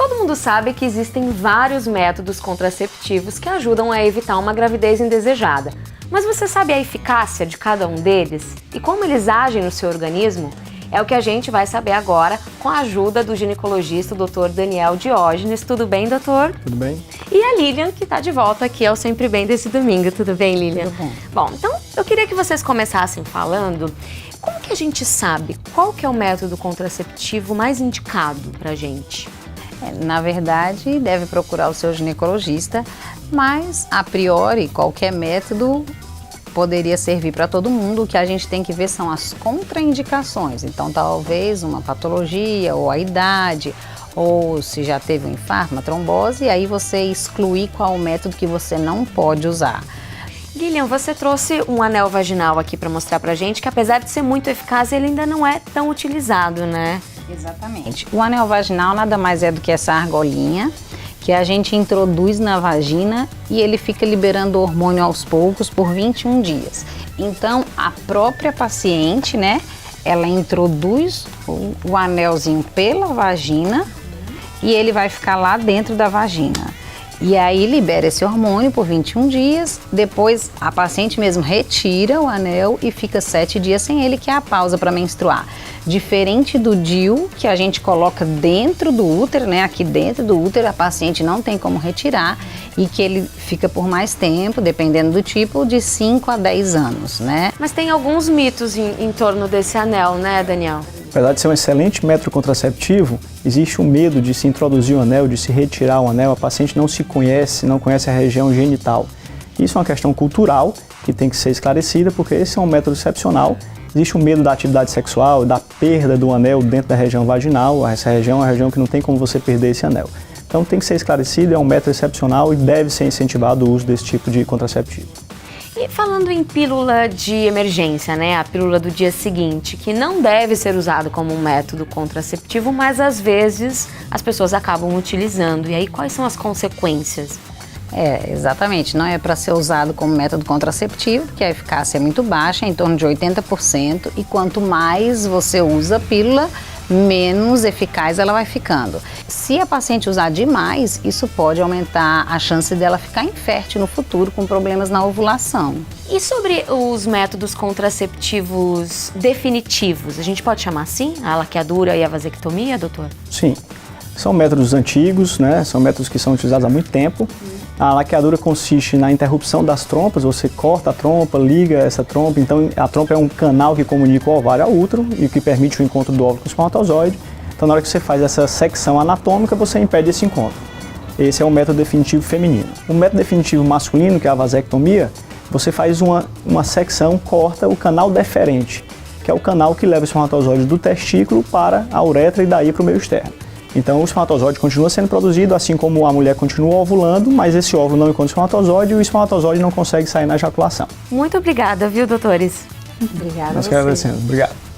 Todo mundo sabe que existem vários métodos contraceptivos que ajudam a evitar uma gravidez indesejada. Mas você sabe a eficácia de cada um deles? E como eles agem no seu organismo? É o que a gente vai saber agora com a ajuda do ginecologista, o Dr. Daniel Diógenes. Tudo bem, doutor? Tudo bem. E a Lilian, que está de volta aqui ao Sempre Bem desse domingo. Tudo bem, Lilian? Tudo bom. Bom, então eu queria que vocês começassem falando como que a gente sabe qual que é o método contraceptivo mais indicado pra gente? Na verdade, deve procurar o seu ginecologista, mas a priori qualquer método poderia servir para todo mundo. O que a gente tem que ver são as contraindicações. Então, talvez uma patologia, ou a idade, ou se já teve um infarto, uma trombose, e aí você excluir qual método que você não pode usar. Lilian, você trouxe um anel vaginal aqui para mostrar pra gente que, apesar de ser muito eficaz, ele ainda não é tão utilizado, né? Exatamente. O anel vaginal nada mais é do que essa argolinha que a gente introduz na vagina e ele fica liberando hormônio aos poucos por 21 dias. Então, a própria paciente, né, ela introduz o anelzinho pela vagina e ele vai ficar lá dentro da vagina. E aí libera esse hormônio por 21 dias, depois a paciente mesmo retira o anel e fica 7 dias sem ele, que é a pausa para menstruar. Diferente do DIU, que a gente coloca dentro do útero, né? Aqui dentro do útero a paciente não tem como retirar e que ele fica por mais tempo, dependendo do tipo, de 5 a 10 anos, né? Mas tem alguns mitos em torno desse anel, né, Daniel? Apesar de ser um excelente método contraceptivo, existe o medo de se introduzir o anel, de se retirar o anel. A paciente não se conhece, não conhece a região genital. Isso é uma questão cultural que tem que ser esclarecida, porque esse é um método excepcional. Existe o medo da atividade sexual, da perda do anel dentro da região vaginal. Essa região é uma região que não tem como você perder esse anel. Então tem que ser esclarecido, é um método excepcional e deve ser incentivado o uso desse tipo de contraceptivo. E falando em pílula de emergência, né, a pílula do dia seguinte, que não deve ser usado como um método contraceptivo, mas às vezes as pessoas acabam utilizando. E aí, quais são as consequências? Exatamente. Não é para ser usado como método contraceptivo, porque a eficácia é muito baixa, em torno de 80%, e quanto mais você usa a pílula, menos eficaz ela vai ficando. Se a paciente usar demais, isso pode aumentar a chance dela ficar infértil no futuro com problemas na ovulação. E sobre os métodos contraceptivos definitivos, a gente pode chamar assim? A laqueadura e a vasectomia, doutor? Sim, são métodos antigos, né? São métodos que são utilizados há muito tempo. A laqueadura consiste na interrupção das trompas, você corta a trompa, liga essa trompa, então a trompa é um canal que comunica o ovário ao útero e que permite o encontro do óvulo com o espermatozoide. Então na hora que você faz essa secção anatômica, você impede esse encontro. Esse é o método definitivo feminino. O método definitivo masculino, que é a vasectomia, você faz uma secção, corta o canal deferente, que é o canal que leva o espermatozoide do testículo para a uretra e daí para o meio externo. Então o espermatozoide continua sendo produzido, assim como a mulher continua ovulando, mas esse óvulo não encontra o espermatozoide e o espermatozoide não consegue sair na ejaculação. Muito obrigada, viu, doutores? Obrigada a Nós você. que agradecemos. Obrigado.